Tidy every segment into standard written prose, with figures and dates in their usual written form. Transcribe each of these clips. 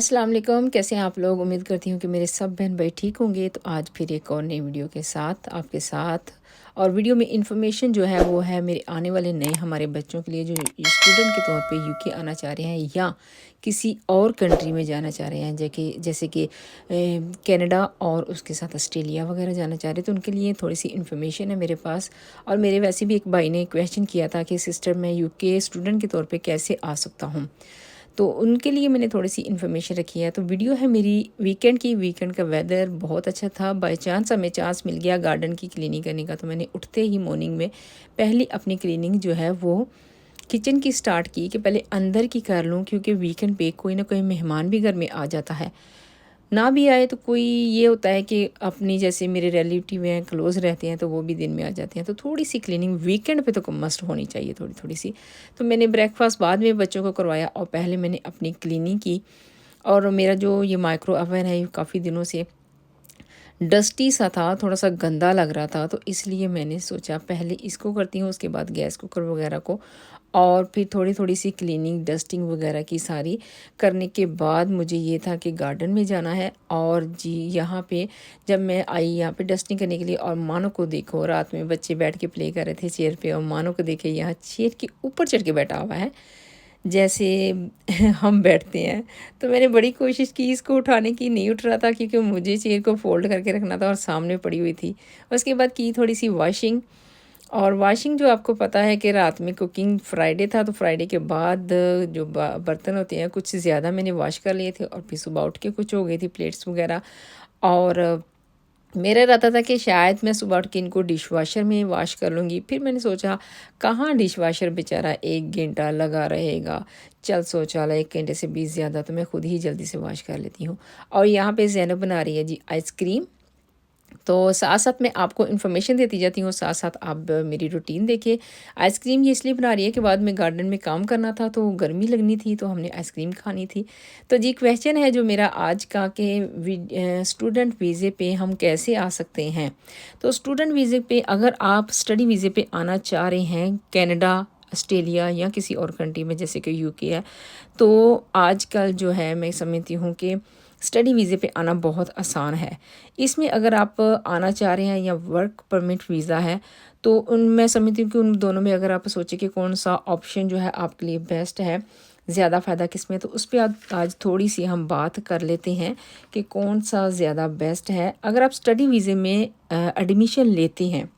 अस्सलाम वालेकुम, कैसे हैं आप लोग। उम्मीद करती हूँ कि मेरे सब बहन भाई ठीक होंगे। तो आज फिर एक और नई वीडियो के साथ आपके साथ, और वीडियो में इंफॉर्मेशन जो है वो है मेरे आने वाले नए हमारे बच्चों के लिए जो स्टूडेंट के तौर पे यूके आना चाह रहे हैं या किसी और कंट्री में जाना चाह रहे हैं, जैसे कि कनाडा और उसके साथ ऑस्ट्रेलिया वगैरह जाना चाह रहे हैं। तो उनके लिए थोड़ी सी इन्फॉर्मेशन है मेरे पास। और मेरे वैसे भी एक भाई ने क्वेश्चन किया था कि सिस्टर मैं यूके स्टूडेंट के तौर पर कैसे आ सकता हूँ, तो उनके लिए मैंने थोड़ी सी इन्फॉर्मेशन रखी है। तो वीडियो है मेरी वीकेंड की। वीकेंड का वेदर बहुत अच्छा था। बाय चांस हमें चांस मिल गया गार्डन की क्लीनिंग करने का, तो मैंने उठते ही मॉर्निंग में पहली अपनी क्लीनिंग जो है वो किचन की स्टार्ट की कि पहले अंदर की कर लूँ, क्योंकि वीकेंड पे कोई ना कोई मेहमान भी घर में आ जाता है। ना भी आए तो कोई ये होता है कि अपनी जैसे मेरे रिलेटिव हैं, क्लोज़ रहते हैं, तो वो भी दिन में आ जाते हैं। तो थोड़ी सी क्लीनिंग वीकेंड पे तो मस्ट होनी चाहिए, थोड़ी थोड़ी सी। तो मैंने ब्रेकफास्ट बाद में बच्चों को करवाया और पहले मैंने अपनी क्लीनिंग की। और मेरा जो ये माइक्रो ओवन है ये काफ़ी दिनों से डस्टी सा था, थोड़ा सा गंदा लग रहा था, तो इसलिए मैंने सोचा पहले इसको करती हूँ, उसके बाद गैस कुकर वगैरह को, और फिर थोड़ी थोड़ी सी क्लीनिंग डस्टिंग वगैरह की सारी करने के बाद मुझे ये था कि गार्डन में जाना है। और जी यहाँ पे जब मैं आई यहाँ पे डस्टिंग करने के लिए, और मानो को देखो, रात में बच्चे बैठ के प्ले कर रहे थे चेयर पे, और मानो को देखे यहाँ चेयर के ऊपर चढ़ के बैठा हुआ है जैसे हम बैठते हैं। तो मैंने बड़ी कोशिश की इसको उठाने की, नहीं उठ रहा था क्योंकि मुझे चेयर को फोल्ड करके रखना था और सामने पड़ी हुई थी। उसके बाद की थोड़ी सी वॉशिंग। और वॉशिंग जो आपको पता है कि रात में कुकिंग फ्राइडे था, तो फ्राइडे के बाद जो बर्तन होते हैं कुछ ज़्यादा मैंने वॉश कर लिए थे, और फिर सुबह उठ के कुछ हो गई थी प्लेट्स वगैरह। और मेरा रहता था कि शायद मैं सुबह उठ के इनको डिश वाशर में वॉश कर लूँगी। फिर मैंने सोचा कहाँ डिश वाशर बेचारा 1 घंटा लगा रहेगा, चल सोचा 1 घंटे से भी ज़्यादा तो मैं खुद ही जल्दी से वॉश कर लेती हूँ। और यहाँ पे ज़ैनब बना रही है जी आइसक्रीम। तो साथ साथ मैं आपको इन्फॉर्मेशन देती जाती हूँ, साथ साथ आप मेरी रूटीन देखिए। आइसक्रीम ये इसलिए बना रही है कि बाद में गार्डन में काम करना था, तो गर्मी लगनी थी, तो हमने आइसक्रीम खानी थी। तो जी क्वेश्चन है जो मेरा आज का कि स्टूडेंट वीज़े पे हम कैसे आ सकते हैं। तो स्टूडेंट वीज़े पे अगर आप स्टडी वीज़े पे आना चाह रहे हैं कनाडा, ऑस्ट्रेलिया या किसी और कंट्री में जैसे कि यूके है, तो आजकल जो है मैं समझती हूँ कि स्टडी वीज़े पे आना बहुत आसान है। इसमें अगर आप आना चाह रहे हैं या वर्क परमिट वीज़ा है, तो उन मैं समझती हूँ कि उन दोनों में अगर आप सोचें कि कौन सा ऑप्शन जो है आपके लिए बेस्ट है, ज़्यादा फ़ायदा किस में, तो उस पे आज थोड़ी सी हम बात कर लेते हैं कि कौन सा ज़्यादा बेस्ट है। अगर आप स्टडी वीज़े में एडमिशन लेते हैं,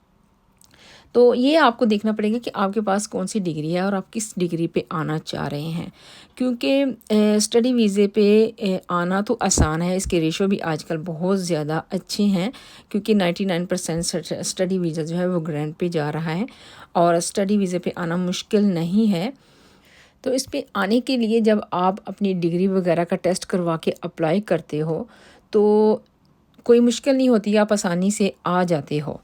तो ये आपको देखना पड़ेगा कि आपके पास कौन सी डिग्री है और आप किस डिग्री पे आना चाह रहे हैं। क्योंकि स्टडी वीज़े पे आना तो आसान है, इसके रेशो भी आजकल बहुत ज़्यादा अच्छे हैं, क्योंकि 99% स्टडी वीज़ा जो है वो ग्रांट पे जा रहा है, और स्टडी वीज़े पे आना मुश्किल नहीं है। तो इस पे आने के लिए जब आप अपनी डिग्री वगैरह का टेस्ट करवा के अप्लाई करते हो, तो कोई मुश्किल नहीं होती, आप आसानी से आ जाते हो।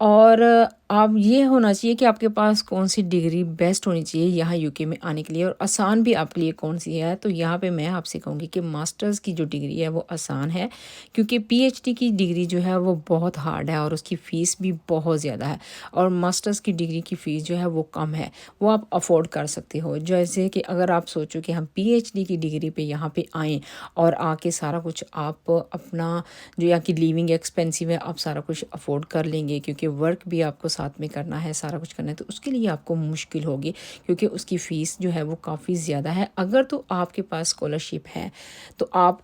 और आप ये होना चाहिए कि आपके पास कौन सी डिग्री बेस्ट होनी चाहिए यहाँ यूके में आने के लिए, और आसान भी आपके लिए कौन सी है। तो यहाँ पे मैं आपसे कहूँगी कि मास्टर्स की जो डिग्री है वो आसान है, क्योंकि पीएचडी की डिग्री जो है वो बहुत हार्ड है और उसकी फ़ीस भी बहुत ज़्यादा है। और मास्टर्स की डिग्री की फ़ीस जो है वो कम है, वो आप अफोर्ड कर सकते हो। जैसे कि अगर आप सोचो कि हम पीएचडी की डिग्री पे यहाँ पे आएँ और आके सारा कुछ आप अपना जो यहाँ की लिविंग एक्सपेंसिव है आप सारा कुछ अफोर्ड कर लेंगे, क्योंकि वर्क भी आपको साथ में करना है, सारा कुछ करना है, तो उसके लिए आपको मुश्किल होगी, क्योंकि उसकी फ़ीस जो है वो काफ़ी ज़्यादा है। अगर तो आपके पास स्कॉलरशिप है तो आप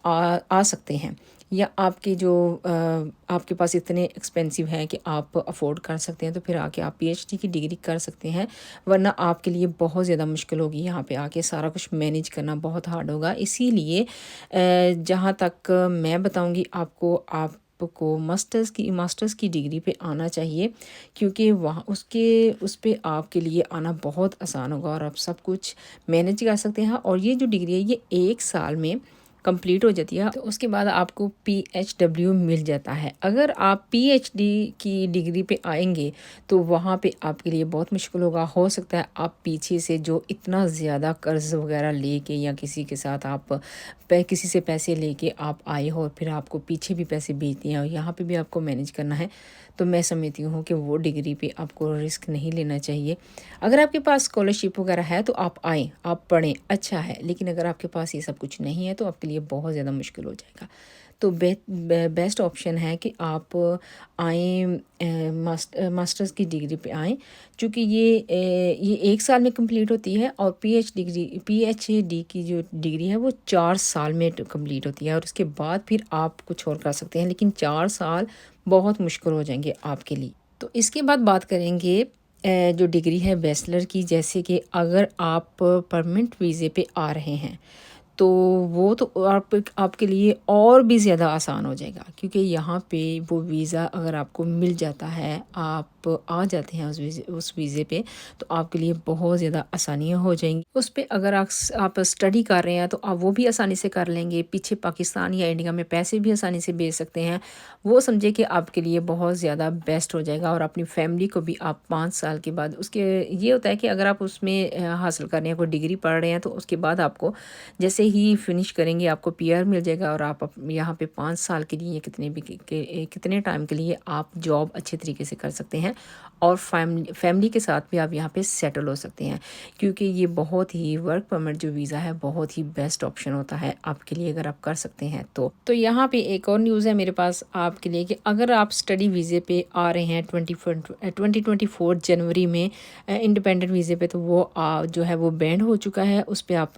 आ सकते हैं, या आपके जो आपके पास इतने एक्सपेंसिव हैं कि आप अफोर्ड कर सकते हैं, तो फिर आके आप पीएचडी की डिग्री कर सकते हैं। वरना आपके लिए बहुत ज़्यादा मुश्किल होगी, यहाँ पे आके सारा कुछ मैनेज करना बहुत हार्ड होगा। इसीलिए जहाँ तक मैं बताऊँगी आपको मास्टर्स की डिग्री पे आना चाहिए, क्योंकि वहाँ उस पे आपके लिए आना बहुत आसान होगा और आप सब कुछ मैनेज कर सकते हैं। और ये जो डिग्री है ये 1 साल में कंप्लीट हो जाती है, तो उसके बाद आपको पीएचडब्ल्यू मिल जाता है। अगर आप पीएचडी की डिग्री पे आएंगे तो वहाँ पे आपके लिए बहुत मुश्किल होगा। हो सकता है आप पीछे से जो इतना ज़्यादा कर्ज वगैरह लेके या किसी के साथ आप किसी से पैसे लेके आप आए हो और फिर आपको पीछे भी पैसे भेजते हैं और यहाँ पे भी आपको मैनेज करना है, तो मैं समझती हूँ कि वो डिग्री पे आपको रिस्क नहीं लेना चाहिए। अगर आपके पास स्कॉलरशिप वगैरह है तो आप आएँ, आप पढ़ें, अच्छा है। लेकिन अगर आपके पास ये सब कुछ नहीं है तो आपके लिए बहुत ज़्यादा मुश्किल हो जाएगा। तो बेस्ट ऑप्शन है कि आप आएँ, मास्टर्स की डिग्री पे आएँ, चूँकि ये 1 साल में कंप्लीट होती है और पीएचडी की जो डिग्री है वो 4 साल में कंप्लीट होती है और उसके बाद फिर आप कुछ और कर सकते हैं, लेकिन 4 साल बहुत मुश्किल हो जाएंगे आपके लिए। तो इसके बाद बात करेंगे जो डिग्री है बैचलर की, जैसे कि अगर आप परमानेंट वीज़े पे आ रहे हैं तो वो तो आपके लिए और भी ज़्यादा आसान हो जाएगा, क्योंकि यहाँ पे वो वीज़ा अगर आपको मिल जाता है, आप आ जाते हैं उस वीज़े पे, तो आपके लिए बहुत ज़्यादा आसानियाँ हो जाएंगी। उस पे अगर आप स्टडी कर रहे हैं तो आप वो भी आसानी से कर लेंगे। पीछे पाकिस्तान या इंडिया में पैसे भी आसानी से भेज सकते हैं। वो समझे कि आपके लिए बहुत ज़्यादा बेस्ट हो जाएगा। और अपनी फैमिली को भी आप 5 साल के बाद, उसके ये होता है कि अगर आप उसमें हासिल कर रहे हैं, कोई डिग्री पढ़ रहे हैं, तो उसके बाद आपको जैसे ही फिनिश करेंगे आपको पीआर मिल जाएगा और आप यहाँ पे 5 साल के लिए कितने टाइम के लिए आप जॉब अच्छे तरीके से कर सकते हैं और फैमिली के साथ भी आप यहाँ पे सेटल हो सकते हैं, क्योंकि ये बहुत ही वर्क परमिट जो वीज़ा है बहुत ही बेस्ट ऑप्शन होता है आपके लिए अगर आप कर सकते हैं। तो यहाँ पे एक और न्यूज़ है मेरे पास आपके लिए कि अगर आप स्टडी वीज़े पे आ रहे हैं 2024 जनवरी में इंडिपेंडेंट वीज़े पे, तो वो जो है वो बैंड हो चुका है, उस पर आप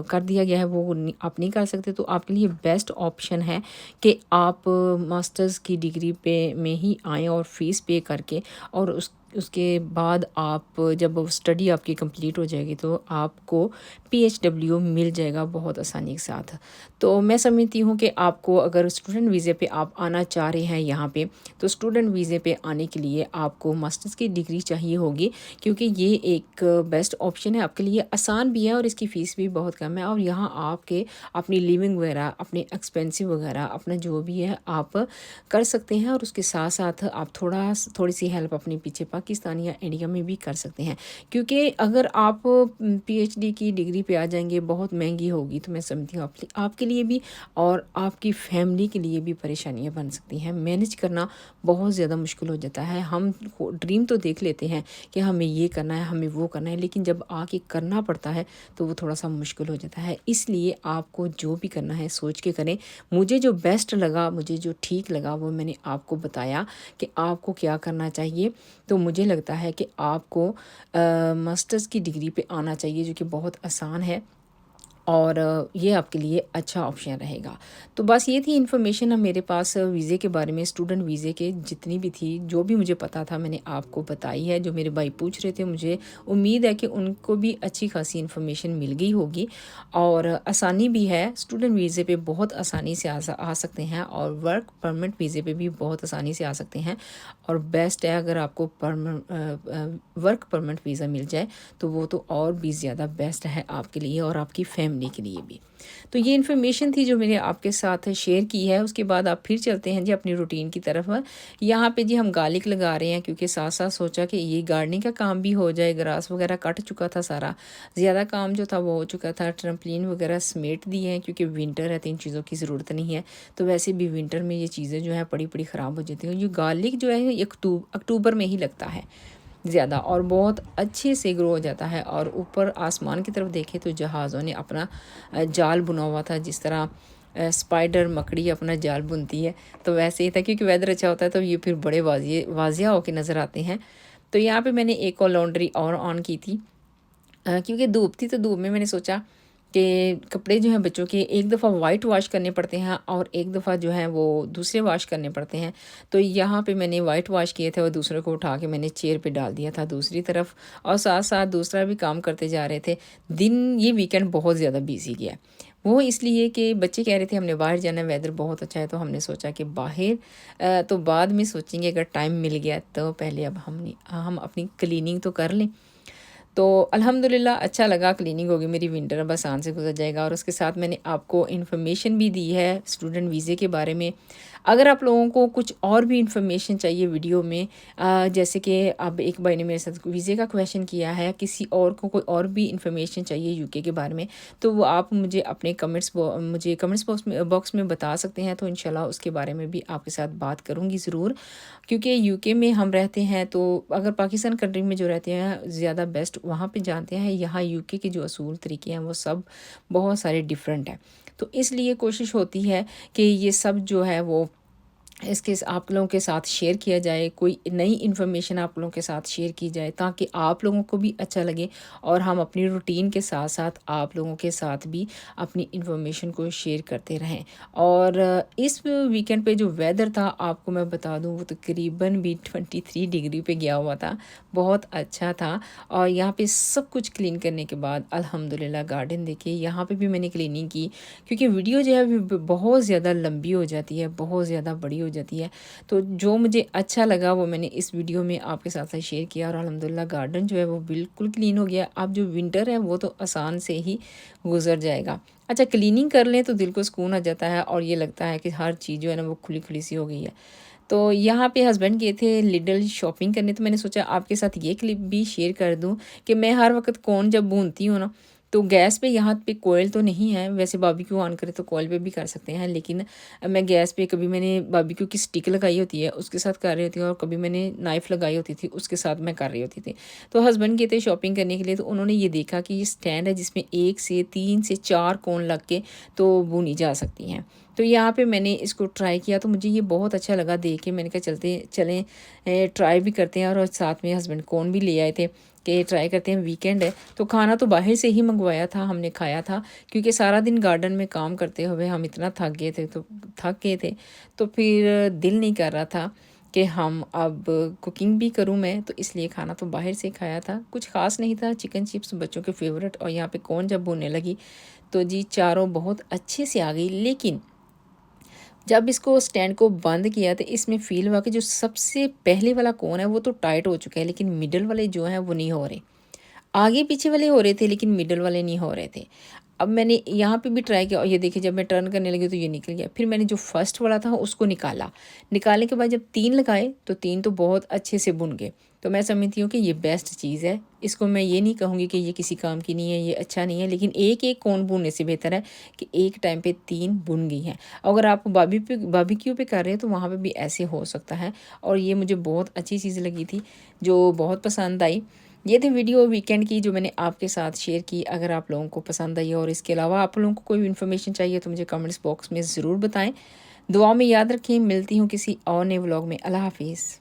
कर दिया गया है, वो आप नहीं कर सकते। तो आपके लिए बेस्ट ऑप्शन है कि आप मास्टर्स की डिग्री पे में ही आएँ और फीस पे करके, और उसके बाद आप जब स्टडी आपकी कंप्लीट हो जाएगी तो आपको पीएचडब्ल्यू मिल जाएगा बहुत आसानी के साथ। तो मैं समझती हूँ कि आपको अगर स्टूडेंट वीज़े पे आप आना चाह रहे हैं यहाँ पे, तो स्टूडेंट वीज़े पे आने के लिए आपको मास्टर्स की डिग्री चाहिए होगी, क्योंकि ये एक बेस्ट ऑप्शन है आपके लिए, आसान भी है और इसकी फ़ीस भी बहुत कम है। और यहाँ आपके अपनी लिविंग वगैरह, अपने एक्सपेंसिव वगैरह, अपना जो भी है आप कर सकते हैं, और उसके साथ साथ आप थोड़ी सी हेल्प अपने पीछे पाकिस्तान या इंडिया में भी कर सकते हैं। क्योंकि अगर आप पीएचडी की डिग्री पे आ जाएंगे बहुत महंगी होगी, तो मैं समझती हूँ आपके लिए भी और आपकी फैमिली के लिए भी परेशानियाँ बन सकती हैं। मैनेज करना बहुत ज़्यादा मुश्किल हो जाता है। हम ड्रीम तो देख लेते हैं कि हमें ये करना है, हमें वो करना है, लेकिन जब आके करना पड़ता है तो वो थोड़ा सा मुश्किल हो जाता है। इसलिए आपको जो भी करना है सोच के करें। मुझे जो बेस्ट लगा, मुझे जो ठीक लगा, वो मैंने आपको बताया कि आपको क्या करना चाहिए। तो मुझे लगता है कि आपको मास्टर्स की डिग्री पे आना चाहिए, जो कि बहुत आसान है और ये आपके लिए अच्छा ऑप्शन रहेगा। तो बस ये थी इन्फॉर्मेशन मेरे पास वीज़े के बारे में, स्टूडेंट वीज़े के जितनी भी थी, जो भी मुझे पता था मैंने आपको बताई है। जो मेरे भाई पूछ रहे थे, मुझे उम्मीद है कि उनको भी अच्छी खासी इन्फॉर्मेशन मिल गई होगी। और आसानी भी है, स्टूडेंट वीज़े पे बहुत आसानी से आ सकते हैं और वर्क परमिट वीज़े पे भी बहुत आसानी से आ सकते हैं। और बेस्ट है अगर आपको वर्क परमिट वीज़ा मिल जाए तो वो तो और भी ज़्यादा बेस्ट है आपके लिए और आपकी फैमिली के लिए भी। तो ये इन्फॉर्मेशन थी जो मैंने आपके साथ शेयर की है। उसके बाद आप फिर चलते हैं जी अपनी रूटीन की तरफ। यहाँ पे जी हम गार्लिक लगा रहे हैं, क्योंकि साथ साथ सोचा कि ये गार्डनिंग का काम भी हो जाए। ग्रास वगैरह कट चुका था सारा, ज़्यादा काम जो था वो हो चुका था। ट्रम्पलिन वगैरह समेट दिए हैं, क्योंकि विंटर है तो इन चीज़ों की ज़रूरत नहीं है। तो वैसे भी विंटर में ये चीज़ें जो है पड़ी ख़राब हो जाती हैं। ये गार्लिक जो है ये अक्टूबर में ही लगता है ज़्यादा, और बहुत अच्छे से ग्रो हो जाता है। और ऊपर आसमान की तरफ देखें तो जहाज़ों ने अपना जाल बुना हुआ था, जिस तरह स्पाइडर मकड़ी अपना जाल बुनती है, तो वैसे ही था। क्योंकि वेदर अच्छा होता है तो ये फिर बड़े वाजिया होकर नज़र आते हैं। तो यहाँ पे मैंने एक और लॉन्ड्री और ऑन की थी, क्योंकि धूप थी, तो धूप में मैंने सोचा कि कपड़े जो हैं बच्चों के एक दफ़ा वाइट वॉश करने पड़ते हैं और एक दफ़ा जो है वो दूसरे वॉश करने पड़ते हैं। तो यहाँ पे मैंने वाइट वॉश किए थे और दूसरे को उठा के मैंने चेयर पे डाल दिया था दूसरी तरफ, और साथ साथ दूसरा भी काम करते जा रहे थे। ये वीकेंड बहुत ज़्यादा बिजी गया। वो इसलिए कि बच्चे कह रहे थे हमने बाहर जाना है, वेदर बहुत अच्छा है, तो हमने सोचा कि बाहर तो बाद में सोचेंगे, अगर टाइम मिल गया तो पहले अब हम अपनी क्लीनिंग तो कर लें। तो अल्हम्दुलिल्लाह अच्छा लगा, क्लीनिंग होगी मेरी, विंटर अब आसान से गुजर जाएगा। और उसके साथ मैंने आपको इन्फॉर्मेशन भी दी है स्टूडेंट वीज़े के बारे में। अगर आप लोगों को कुछ और भी इन्फॉर्मेशन चाहिए वीडियो में, जैसे कि अब एक भाई ने मेरे साथ वीज़े का क्वेश्चन किया है, किसी और को कोई और भी इन्फॉर्मेशन चाहिए यूके के बारे में, तो वो आप मुझे अपने कमेंट्स बॉक्स में बता सकते हैं। तो इंशाल्लाह उसके बारे में भी आपके साथ बात करूँगी ज़रूर, क्योंकि यूके में हम रहते हैं तो अगर पाकिस्तान कंट्री में जो रहते हैं ज़्यादा बेस्ट वहाँ पे जानते हैं। यहाँ यूके के जो असूल तरीके हैं वो सब बहुत सारे डिफरेंट हैं। तो इसलिए कोशिश होती है कि ये सब जो है वो इसके आप लोगों के साथ शेयर किया जाए, कोई नई इन्फॉर्मेशन आप लोगों के साथ शेयर की जाए ताकि आप लोगों को भी अच्छा लगे और हम अपनी रूटीन के साथ साथ आप लोगों के साथ भी अपनी इन्फॉर्मेशन को शेयर करते रहें। और इस वीकेंड पे जो वेदर था आपको मैं बता दूं वो तकरीबन भी 23 डिग्री पे गया हुआ था, बहुत अच्छा था। और यहाँ पे सब कुछ क्लीन करने के बाद अल्हम्दुलिल्लाह गार्डन देखिए यहाँ पे भी मैंने क्लीनिंग की, क्योंकि वीडियो जो है बहुत ज़्यादा लंबी हो जाती है, बहुत ज़्यादा बड़ी हो जाती है। तो जो मुझे अच्छा लगा वो मैंने इस वीडियो में आपके साथ शेयर किया और अल्हम्दुलिल्लाह गार्डन जो है वो बिल्कुल क्लीन हो गया। अब जो विंटर है वो तो आसान से ही गुजर जाएगा। अच्छा, क्लीनिंग कर लें तो दिल को सुकून आ जाता है और ये लगता है कि हर चीज़ जो है ना वो खुली खुली सी हो गई है। तो यहाँ पे हस्बैंड गए थे लिडल शॉपिंग करने, तो मैंने सोचा आपके साथ ये क्लिप भी शेयर कर दूँ कि मैं हर वक्त कौन जब भूनती हूँ ना, तो गैस पे यहाँ पे कोयल तो नहीं है, वैसे बारबेक्यू ऑन करे तो कोयल पे भी कर सकते हैं, लेकिन मैं गैस पे कभी मैंने बारबेक्यू की स्टिक लगाई होती है उसके साथ कर रही होती हूँ और कभी मैंने नाइफ़ लगाई होती थी उसके साथ मैं कर रही होती थी। तो हस्बैंड गए थे शॉपिंग करने के लिए, तो उन्होंने ये देखा कि ये स्टैंड है जिसमें 1 से 3 से 4 कोन लग के तो भुनी जा सकती हैं। तो यहाँ पे मैंने इसको ट्राई किया तो मुझे ये बहुत अच्छा लगा देख के, मैंने कहा चलें ट्राई भी करते हैं। और साथ में हस्बैंड कोन भी ले आए थे कि ट्राई करते हैं, वीकेंड है। तो खाना तो बाहर से ही मंगवाया था, हमने खाया था, क्योंकि सारा दिन गार्डन में काम करते हुए हम इतना थक गए थे तो फिर दिल नहीं कर रहा था कि हम अब कुकिंग भी करूं मैं, तो इसलिए खाना तो बाहर से खाया था। कुछ ख़ास नहीं था, चिकन चिप्स बच्चों के फेवरेट, और यहाँ पे कौन जब भूनने लगी तो जी चारों बहुत अच्छे से आ गई। लेकिन जब इसको स्टैंड को बंद किया तो इसमें फ़ील हुआ कि जो सबसे पहले वाला कोन है वो तो टाइट हो चुका है, लेकिन मिडल वाले जो हैं वो नहीं हो रहे। आगे पीछे वाले हो रहे थे लेकिन मिडल वाले नहीं हो रहे थे। अब मैंने यहाँ पे भी ट्राई किया और ये देखिए जब मैं टर्न करने लगी तो ये निकल गया। फिर मैंने जो फर्स्ट वाला था उसको निकाला। निकालने के बाद जब 3 लगाए तो 3 तो बहुत अच्छे से बुन गए। तो मैं समझती हूँ कि ये बेस्ट चीज़ है। इसको मैं ये नहीं कहूँगी कि ये किसी काम की नहीं है, ये अच्छा नहीं है, लेकिन एक-एक कोन बुनने से बेहतर है कि एक टाइम पे 3 बुन गई हैं। अगर आप बारबेक्यू पे कर रहे हैं तो वहाँ पे भी ऐसे हो सकता है। और ये मुझे बहुत अच्छी चीज़ लगी थी, जो बहुत पसंद आई। ये थी वीडियो वीकेंड की जो मैंने आपके साथ शेयर की। अगर आप लोगों को पसंद आई और इसके अलावा आप लोगों को कोई भी इन्फॉर्मेशन चाहिए तो मुझे कमेंट्स बॉक्स में ज़रूर बताएं। दुआ में याद रखें, मिलती हूँ किसी और नए व्लॉग में। अल्लाह हाफिज़।